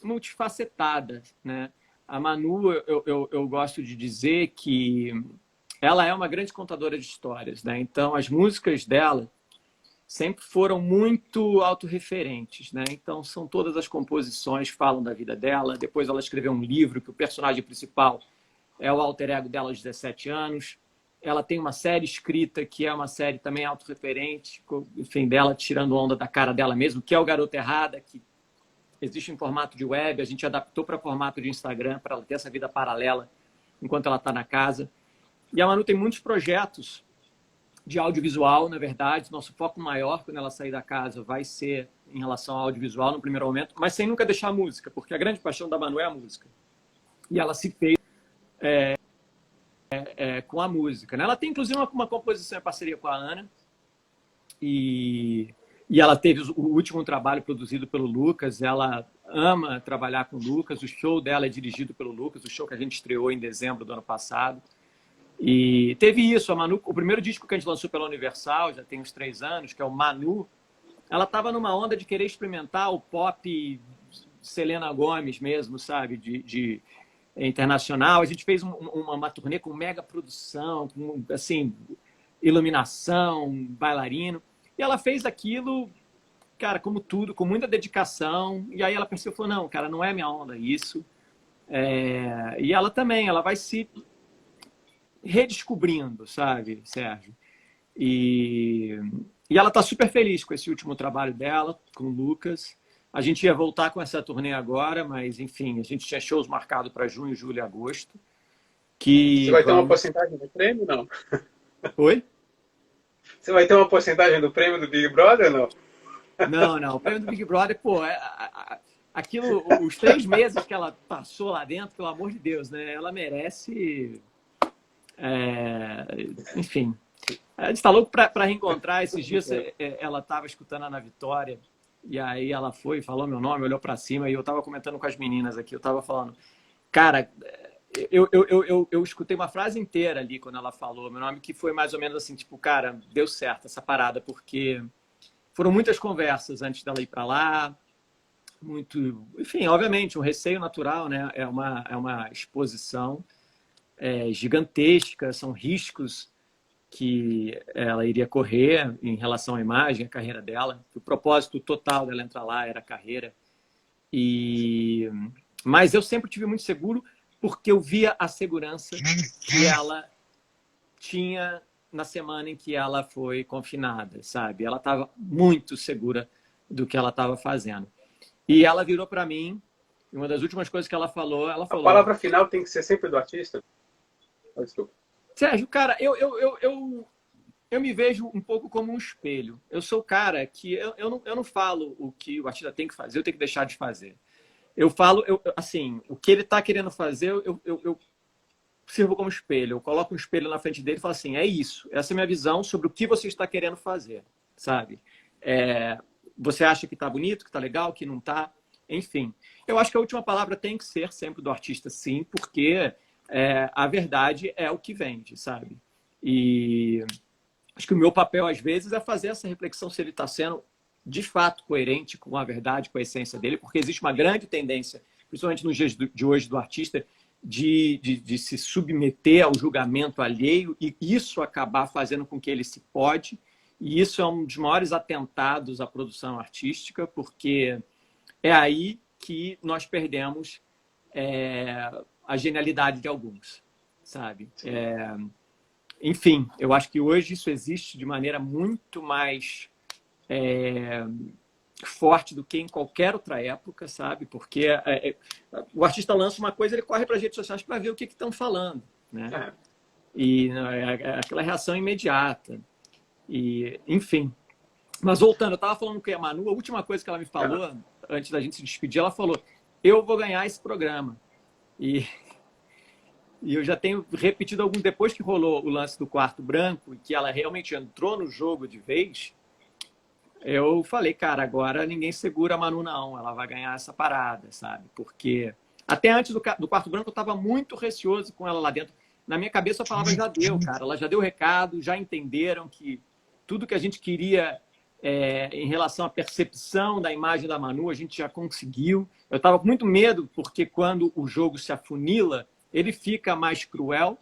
multifacetada, né? A Manu, eu gosto de dizer que ela é uma grande contadora de histórias, né? Então, as músicas dela sempre foram muito autorreferentes, né? Então, são todas as composições falam da vida dela. Depois ela escreveu um livro que o personagem principal é o alter ego dela aos 17 anos. Ela tem uma série escrita que é uma série também autorreferente, enfim, dela tirando onda da cara dela mesmo, que é o Garota Errada, que existe em formato de web, a gente adaptou para formato de Instagram, para ela ter essa vida paralela enquanto ela está na casa. E a Manu tem muitos projetos de audiovisual, na verdade. Nosso foco maior, quando ela sair da casa, vai ser em relação ao audiovisual no primeiro momento, mas sem nunca deixar a música, porque a grande paixão da Manu é a música. E ela se fez com a música, né? Ela tem, inclusive, uma composição em parceria com a Ana, e ela teve o último trabalho produzido pelo Lucas. Ela ama trabalhar com o Lucas. O show dela é dirigido pelo Lucas, o show que a gente estreou em dezembro do ano passado. E teve isso, a Manu, o primeiro disco que a gente lançou pela Universal, já tem uns 3 anos, que é o Manu, ela estava numa onda de querer experimentar o pop Selena Gomez mesmo, sabe, de internacional. A gente fez uma turnê com mega produção, com, assim, iluminação, bailarino. E ela fez aquilo, cara, como tudo, com muita dedicação. E aí ela percebeu, falou, não, cara, não é minha onda isso. E ela também, ela vai se redescobrindo, sabe, Sérgio? E ela está super feliz com esse último trabalho dela, com o Lucas. A gente ia voltar com essa turnê agora, mas, enfim, a gente tinha shows marcados para junho, julho e agosto. Você vai ter uma porcentagem do prêmio, não? Oi? Você vai ter uma porcentagem do prêmio do Big Brother, não? Não. O prêmio do Big Brother, pô, aquilo, os 3 meses que ela passou lá dentro, pelo amor de Deus, né? Ela merece... enfim, a gente está louco para reencontrar. Esses dias ela estava escutando a Ana Vitória e aí ela foi, falou meu nome, olhou para cima e eu estava comentando com as meninas aqui, eu estava falando, cara, eu escutei uma frase inteira ali quando ela falou meu nome, que foi mais ou menos assim, tipo, cara, deu certo essa parada, porque foram muitas conversas antes dela ir para lá, muito, enfim, obviamente, um receio natural, né? É uma exposição gigantesca, são riscos que ela iria correr em relação à imagem, à carreira dela. O propósito total dela entrar lá era a carreira. Mas eu sempre tive muito seguro porque eu via a segurança que ela tinha na semana em que ela foi confinada, sabe? Ela estava muito segura do que ela estava fazendo. E ela virou para mim, e uma das últimas coisas que ela falou... A palavra final tem que ser sempre do artista? Desculpa. Sérgio, cara, eu me vejo um pouco como um espelho. Eu sou o cara que eu não falo o que o artista tem que fazer, eu tenho que deixar de fazer. Eu falo, assim, o que ele está querendo fazer, eu sirvo como espelho. Eu coloco um espelho na frente dele e falo assim, é isso. Essa é a minha visão sobre o que você está querendo fazer, sabe? Você acha que está bonito, que está legal, que não está? Enfim. Eu acho que a última palavra tem que ser sempre do artista, sim, porque... a verdade é o que vende, sabe? E acho que o meu papel, às vezes, é fazer essa reflexão se ele está sendo, de fato, coerente com a verdade, com a essência dele, porque existe uma grande tendência, principalmente nos dias de hoje do artista, de se submeter ao julgamento alheio e isso acabar fazendo com que ele se pode. E isso é um dos maiores atentados à produção artística, porque é aí que nós perdemos... a genialidade de alguns, sabe? enfim, eu acho que hoje isso existe de maneira muito mais forte do que em qualquer outra época, sabe? Porque o artista lança uma coisa, ele corre para as redes sociais para ver o que estão falando, né? E aquela reação imediata. E, enfim. Mas voltando, eu estava falando com a Manu, a última coisa que ela me falou, antes da gente se despedir, ela falou, eu vou ganhar esse programa. E eu já tenho repetido alguns, depois que rolou o lance do quarto branco, e que ela realmente entrou no jogo de vez, eu falei, cara, agora ninguém segura a Manu, não. Ela vai ganhar essa parada, sabe? Porque até antes do quarto branco eu estava muito receoso com ela lá dentro. Na minha cabeça eu falava, já deu, cara. Ela já deu o recado, já entenderam que tudo que a gente queria em relação à percepção da imagem da Manu, a gente já conseguiu. Eu estava com muito medo, porque quando o jogo se afunila, ele fica mais cruel.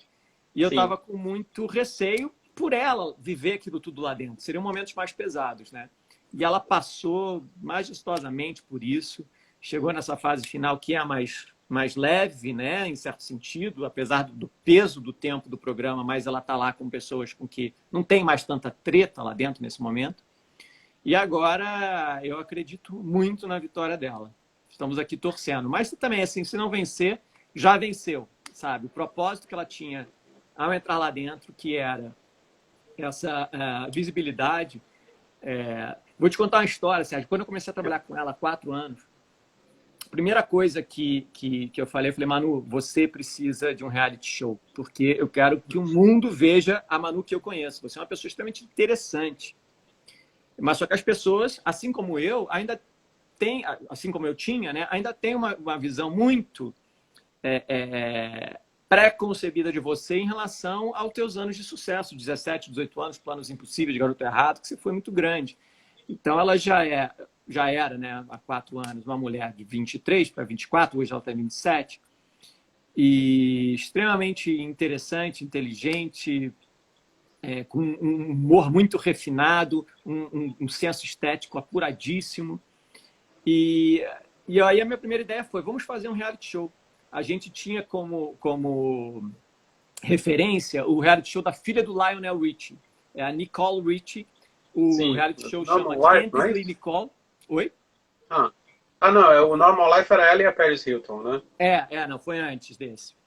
E eu estava com muito receio por ela viver aquilo tudo lá dentro. Seriam momentos mais pesados, né? E ela passou majestosamente por isso. Chegou nessa fase final que é a mais leve, né? Em certo sentido, apesar do peso do tempo do programa, mas ela está lá com pessoas com que não tem mais tanta treta lá dentro nesse momento. E agora eu acredito muito na vitória dela. Estamos aqui torcendo. Mas também, assim, se não vencer, já venceu, sabe? O propósito que ela tinha ao entrar lá dentro, que era essa visibilidade. Vou te contar uma história, Sérgio. Quando eu comecei a trabalhar com ela há 4 anos, a primeira coisa que eu falei, Manu, você precisa de um reality show, porque eu quero que o mundo veja a Manu que eu conheço. Você é uma pessoa extremamente interessante. Mas só que as pessoas, assim como eu, ainda tem, assim como eu tinha, né, ainda tem uma visão muito pré-concebida de você em relação aos teus anos de sucesso, 17, 18 anos, Planos Impossíveis, Garoto Errado, que você foi muito grande. Então, ela já era, né, há 4 anos, uma mulher de 23 para 24, hoje ela tem 27, e extremamente interessante, inteligente, com um humor muito refinado, um senso estético apuradíssimo. E aí a minha primeira ideia foi, vamos fazer um reality show. A gente tinha como referência o reality show da filha do Lionel Richie, a Nicole Richie. O reality show chama Candidly Nicole. Oi? Não, o Normal Life era ela e a Paris Hilton, né? Não, foi antes desse.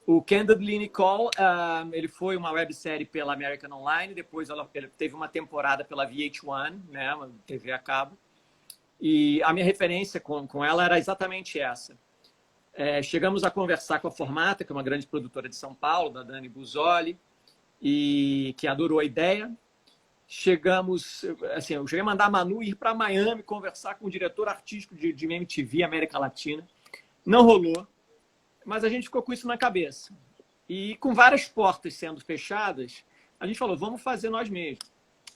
O Candidly Nicole, ele foi uma websérie pela American Online, depois ele teve uma temporada pela VH1, né, uma TV a cabo, e a minha referência com ela era exatamente essa. Chegamos a conversar com a Formata, que é uma grande produtora de São Paulo, da Dani Buzzoli, e que adorou a ideia. Eu cheguei a mandar a Manu ir para Miami conversar com o diretor artístico de MTV América Latina. Não rolou, mas a gente ficou com isso na cabeça. E com várias portas sendo fechadas, a gente falou, vamos fazer nós mesmos.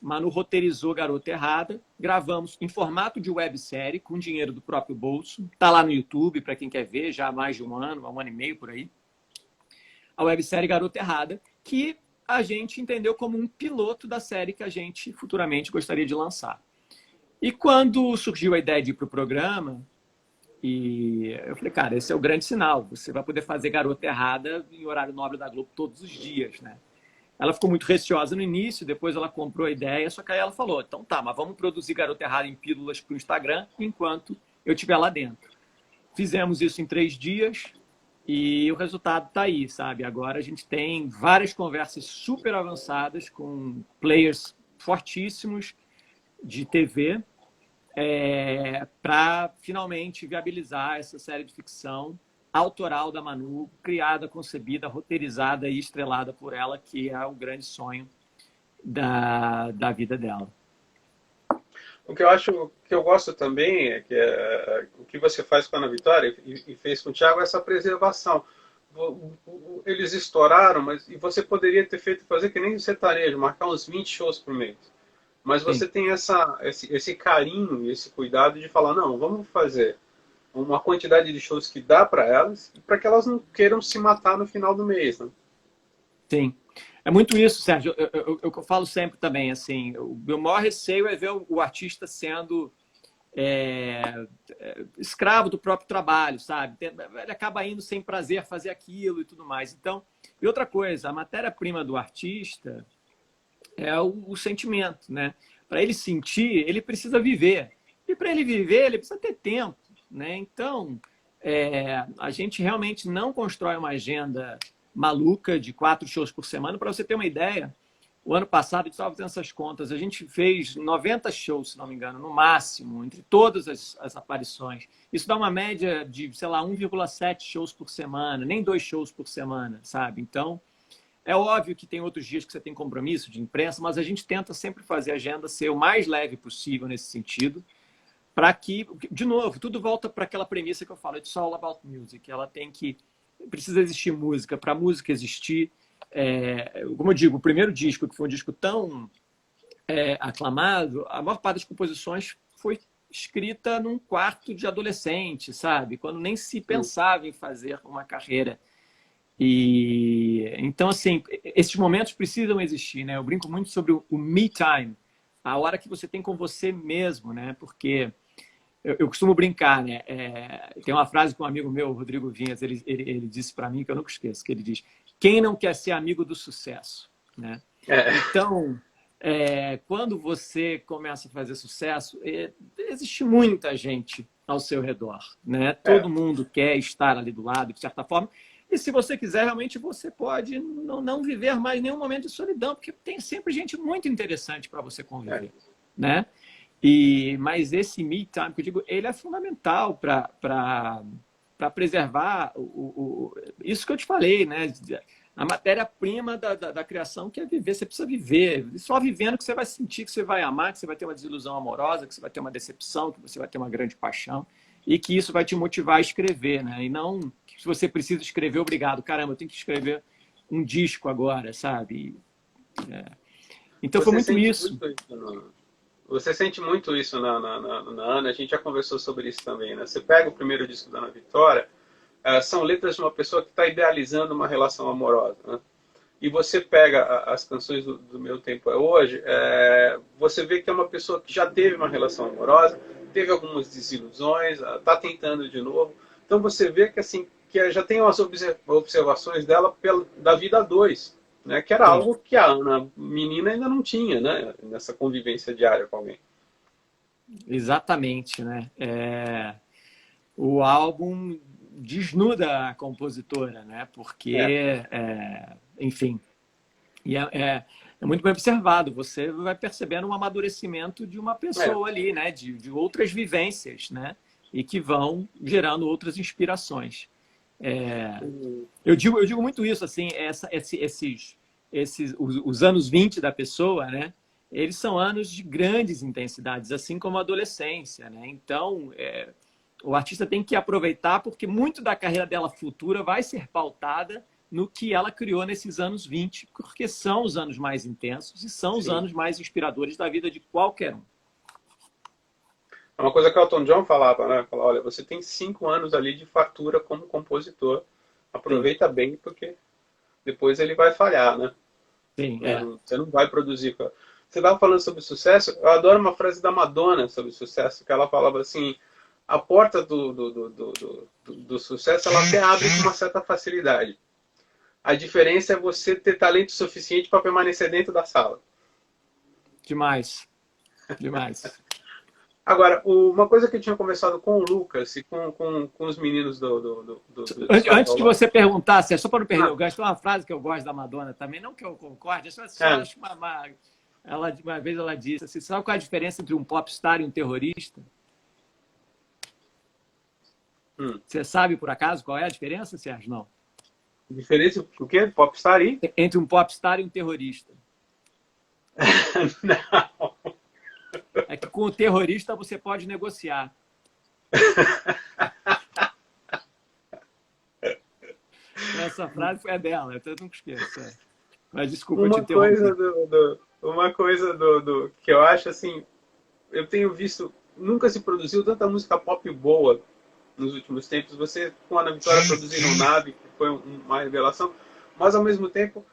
Manu roteirizou Garota Errada, gravamos em formato de websérie, com dinheiro do próprio bolso. Está lá no YouTube, para quem quer ver, já há mais de um ano e meio por aí. A websérie Garota Errada, que a gente entendeu como um piloto da série que a gente futuramente gostaria de lançar. E quando surgiu a ideia de ir para o programa, e eu falei, cara, esse é o grande sinal. Você vai poder fazer Garota Errada em horário nobre da Globo todos os dias, né? Ela ficou muito receosa no início, depois ela comprou a ideia, só que aí ela falou, então tá, mas vamos produzir Garota Errada em pílulas para o Instagram enquanto eu estiver lá dentro. Fizemos isso em 3 dias e o resultado está aí, sabe? Agora a gente tem várias conversas super avançadas com players fortíssimos de TV para finalmente viabilizar essa série de ficção autoral da Manu, criada, concebida, roteirizada e estrelada por ela, que é o grande sonho da vida dela. O que eu gosto também é que o que você faz com a Ana Vitória e fez com o Thiago é essa preservação. Eles estouraram, mas e você poderia ter fazer que nem o sertanejo, marcar uns 20 shows por mês. Mas você tem esse carinho e esse cuidado de falar, não, vamos fazer uma quantidade de shows que dá para elas e para que elas não queiram se matar no final do mês, né? Sim. É muito isso, Sérgio. Eu falo sempre também, assim, o meu maior receio é ver o artista sendo escravo do próprio trabalho, sabe? Ele acaba indo sem prazer fazer aquilo e tudo mais. Então, e outra coisa, a matéria-prima do artista é o sentimento, né? Para ele sentir, ele precisa viver. E para ele viver, ele precisa ter tempo, né? Então, a gente realmente não constrói uma agenda maluca de 4 shows por semana. Para você ter uma ideia, o ano passado, a gente estava fazendo essas contas, a gente fez 90 shows, se não me engano, no máximo, entre todas as aparições. Isso dá uma média de, sei lá, 1,7 shows por semana, nem 2 shows por semana, sabe? Então, é óbvio que tem outros dias que você tem compromisso de imprensa, mas a gente tenta sempre fazer a agenda ser o mais leve possível nesse sentido, para que, de novo, tudo volta para aquela premissa que eu falo, it's all about music. Ela precisa existir música, para a música existir. Como eu digo, o primeiro disco, que foi um disco tão aclamado, a maior parte das composições foi escrita num quarto de adolescente, sabe? Quando nem se pensava em fazer uma carreira. E então, assim, esses momentos precisam existir, né? Eu brinco muito sobre o me time, a hora que você tem com você mesmo, né? Porque eu costumo brincar, né? Tem uma frase que um amigo meu, Rodrigo Vinhas, ele disse para mim, que eu nunca esqueço, que ele diz: quem não quer ser amigo do sucesso, né? Então, quando você começa a fazer sucesso, existe muita gente ao seu redor, né? Todo mundo quer estar ali do lado, de certa forma. E se você quiser, realmente você pode não viver mais nenhum momento de solidão, porque tem sempre gente muito interessante para você conviver, né? Mas esse me time, que eu digo, ele é fundamental para preservar isso que eu te falei, né? A matéria-prima da criação, que é viver. Você precisa viver. E só vivendo que você vai sentir que você vai amar, que você vai ter uma desilusão amorosa, que você vai ter uma decepção, que você vai ter uma grande paixão, e que isso vai te motivar a escrever, né? E não, se você precisa escrever, obrigado, caramba, eu tenho que escrever um disco agora, sabe? Então foi muito isso. Você sente muito isso na Ana, a gente já conversou sobre isso também, né? Você pega o primeiro disco da Ana Vitória, são letras de uma pessoa que está idealizando uma relação amorosa, né? E você pega as canções do Meu Tempo é Hoje, você vê que é uma pessoa que já teve uma relação amorosa, teve algumas desilusões, está tentando de novo. Então você vê que, assim, que já tem umas observações dela da vida a dois, né? Que era algo que a Ana, menina, ainda não tinha, né? Nessa convivência diária com alguém. Exatamente, né? O álbum desnuda a compositora, né? Porque, enfim, e é muito bem observado. Você vai percebendo um amadurecimento de uma pessoa ali, né? De outras vivências, né? E que vão gerando outras inspirações. Eu digo muito isso, assim, os anos 20 da pessoa, né? Eles são anos de grandes intensidades, assim como a adolescência, né? Então, o artista tem que aproveitar, porque muito da carreira dela futura vai ser pautada no que ela criou nesses anos 20, porque são os anos mais intensos e são os anos mais inspiradores da vida de qualquer um. É uma coisa que o Elton John falava, né? Falava, olha, você tem 5 anos ali de fartura como compositor, aproveita bem, porque depois ele vai falhar, né? Sim, Você não vai produzir. Você estava falando sobre sucesso, eu adoro uma frase da Madonna sobre sucesso, que ela falava assim: a porta do sucesso ela até abre com uma certa facilidade. A diferença é você ter talento suficiente para permanecer dentro da sala. Demais. Demais. Agora, uma coisa que eu tinha conversado com o Lucas e com os meninos do Antes de você perguntar, só para não perder o gancho, tem uma frase que eu gosto da Madonna também, não que eu concorde, acho uma vez ela disse assim: sabe qual é a diferença entre um popstar e um terrorista? Você sabe, por acaso, qual é a diferença, Sérgio? Não. Diferença o quê? Popstar e? Entre um popstar e um terrorista. Não. É que com o terrorista você pode negociar. Essa frase foi a dela, eu nunca esqueço. Mas desculpa te interromper. Uma coisa que eu acho assim, eu tenho visto, nunca se produziu tanta música pop boa nos últimos tempos. Você, com a Ana Vitória, produziram Nave, que foi uma revelação, mas ao mesmo tempo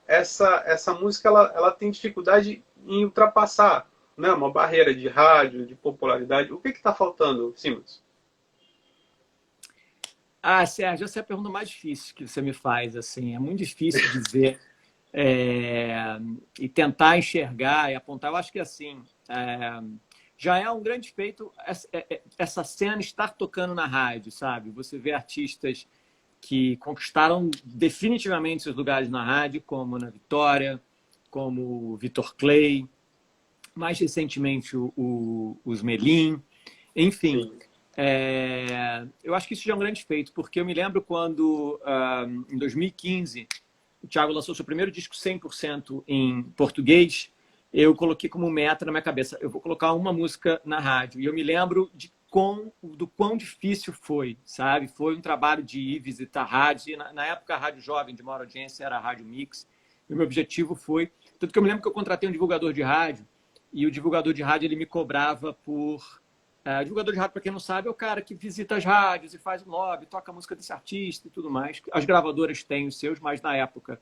essa música ela tem dificuldade em ultrapassar né, uma barreira de rádio, de popularidade. O que está faltando, Simas? Ah, Sérgio, essa é a pergunta mais difícil que você me faz. Assim, é muito difícil dizer e tentar enxergar e apontar. Eu acho que assim já é um grande feito essa cena estar tocando na rádio, sabe? Você vê artistas que conquistaram definitivamente seus lugares na rádio, como Ana Vitória, como o Vitor Clay, mais recentemente os Melim, enfim. Sim. Eu acho que isso já é um grande feito, porque eu me lembro quando, em 2015, o Thiago lançou seu primeiro disco 100% em português, eu coloquei como meta na minha cabeça, eu vou colocar uma música na rádio. E eu me lembro do quão difícil foi, sabe? Foi um trabalho de ir visitar rádio. Na época, a Rádio Jovem de maior audiência era a Rádio Mix. E o meu objetivo foi... Tanto que eu me lembro que eu contratei um divulgador de rádio, e o divulgador de rádio ele me cobrava por... O divulgador de rádio, para quem não sabe, é o cara que visita as rádios e faz um lobby, toca a música desse artista e tudo mais. As gravadoras têm os seus, mas na época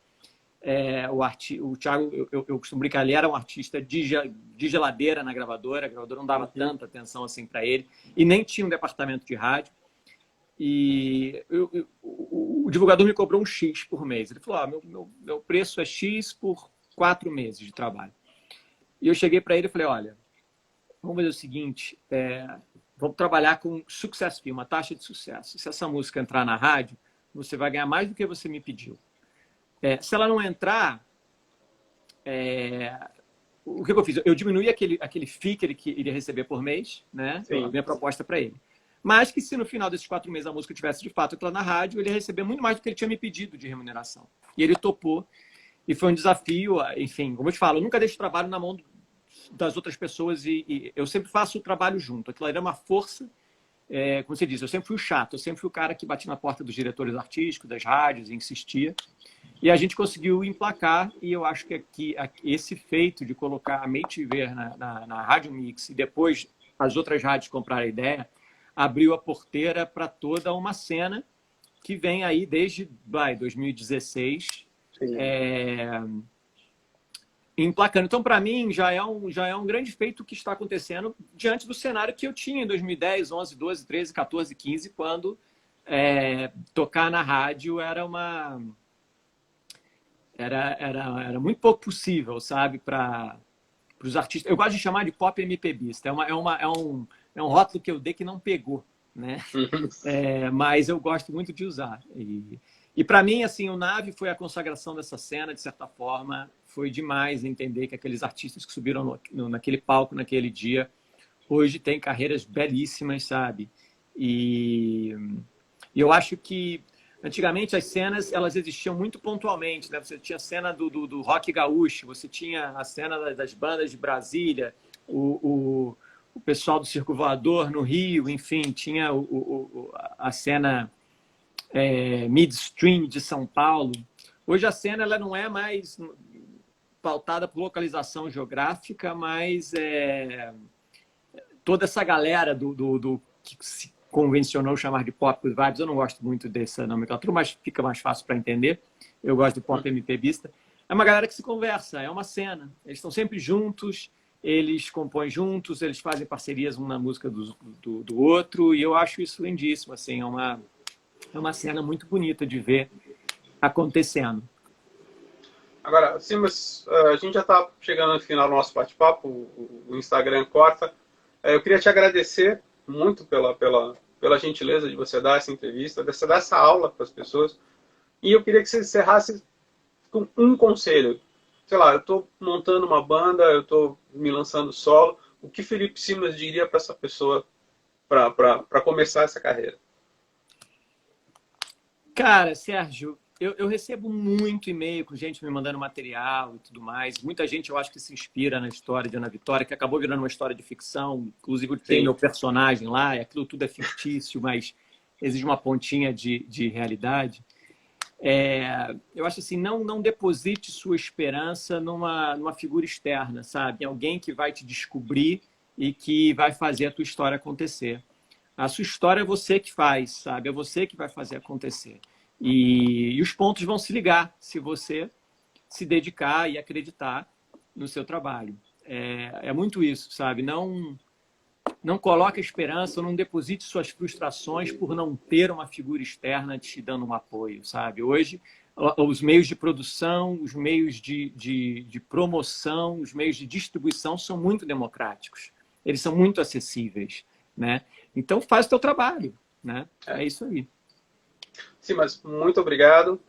o Thiago, eu costumo brincar, ele era um artista de geladeira na gravadora, a gravadora não dava tanta atenção assim para ele, e nem tinha um departamento de rádio. E o divulgador me cobrou um X por mês. Ele falou, meu preço é X por 4 meses de trabalho. E eu cheguei para ele e falei, olha, vamos fazer o seguinte, vamos trabalhar com success fee, uma taxa de sucesso. Se essa música entrar na rádio, você vai ganhar mais do que você me pediu. Se ela não entrar, o que eu fiz? Eu diminuí aquele fee que ele iria receber por mês, né? A minha proposta para ele. Mas que se no final desses 4 meses a música tivesse de fato entrado na rádio, ele ia receber muito mais do que ele tinha me pedido de remuneração. E ele topou. E foi um desafio, enfim, como eu te falo, eu nunca deixo o trabalho na mão das outras pessoas e eu sempre faço o trabalho junto. Aquilo era uma força, como você disse, eu sempre fui o chato, eu sempre fui o cara que batia na porta dos diretores artísticos, das rádios e insistia. E a gente conseguiu emplacar, e eu acho que esse feito de colocar a Made na Rádio Mix e depois as outras rádios compraram a ideia, abriu a porteira para toda uma cena que vem aí desde 2016, emplacando. Então, para mim, já é um grande feito o que está acontecendo diante do cenário que eu tinha em 2010, 11, 12, 13, 14, 15, quando tocar na rádio era muito pouco possível, sabe, para os artistas. Eu gosto de chamar de pop MPBista. É um rótulo que eu dei que não pegou, né? Mas eu gosto muito de usar. E para mim, assim, o Nave foi a consagração dessa cena, de certa forma. Foi demais entender que aqueles artistas que subiram naquele palco, naquele dia, hoje têm carreiras belíssimas, sabe? E eu acho que antigamente as cenas elas existiam muito pontualmente, né? Você tinha a cena do rock gaúcho, você tinha a cena das bandas de Brasília, o pessoal do Circo Voador no Rio, enfim, tinha a cena midstream de São Paulo. Hoje a cena ela não é mais pautada por localização geográfica, mas toda essa galera do que se convencionou chamar de pop vibes, eu não gosto muito dessa nomenclatura, mas fica mais fácil para entender. Eu gosto do pop MPBista. É uma galera que se conversa, é uma cena. Eles estão sempre juntos, eles compõem juntos, eles fazem parcerias um na música do outro, e eu acho isso lindíssimo. Assim, é uma cena muito bonita de ver acontecendo. Agora, sim, mas a gente já está chegando no final do nosso bate-papo, o Instagram corta. Eu queria te agradecer muito pela gentileza de você dar essa entrevista, de você dar essa aula para as pessoas. E eu queria que você encerrasse com um conselho. Sei lá, eu estou montando uma banda, eu estou me lançando solo. O que Felipe Simas diria para essa pessoa para começar essa carreira? Cara, Sérgio, eu recebo muito e-mail com gente me mandando material e tudo mais. Muita gente, eu acho que se inspira na história de Ana Vitória, que acabou virando uma história de ficção. Inclusive, tem meu personagem lá, e aquilo tudo é fictício, mas exige uma pontinha de realidade. Eu acho assim, não deposite sua esperança numa figura externa, sabe? Em alguém que vai te descobrir e que vai fazer a tua história acontecer. A sua história é você que faz, sabe? É você que vai fazer acontecer. E os pontos vão se ligar se você se dedicar e acreditar no seu trabalho. é muito isso, sabe? Não coloque esperança, não deposite suas frustrações por não ter uma figura externa te dando um apoio, sabe? Hoje, os meios de produção, os meios de promoção, os meios de distribuição são muito democráticos. Eles são muito acessíveis, né? Então, faz o teu trabalho, né? É isso aí. Sim, mas muito obrigado.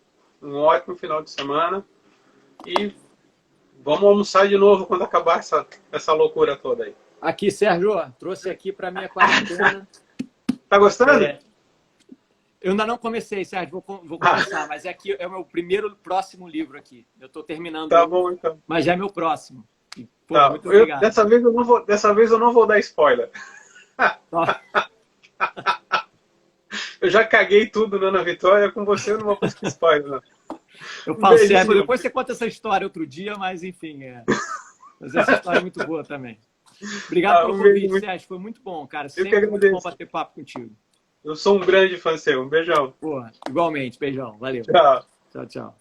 Um ótimo final de semana. E vamos almoçar de novo quando acabar essa loucura toda aí. Aqui, Sérgio, trouxe aqui para minha quarentena. Tá gostando? Eu ainda não comecei, Sérgio, vou começar, mas aqui é o meu próximo livro aqui. Eu estou terminando. Tá bom, então. Mas já é meu próximo. E, pô, tá. Muito obrigado. Dessa vez eu não vou dar spoiler. Eu já caguei tudo na Ana Vitória, com você eu não vou fazer spoiler, não. Eu falo sério, depois você conta essa história outro dia, mas enfim, mas essa história é muito boa também. Obrigado pelo convite, Sérgio, foi muito bom, cara. Sempre muito bom bater papo contigo. Eu sou um grande fã seu, um beijão. Porra, igualmente, beijão, valeu. Tchau. Tchau, tchau.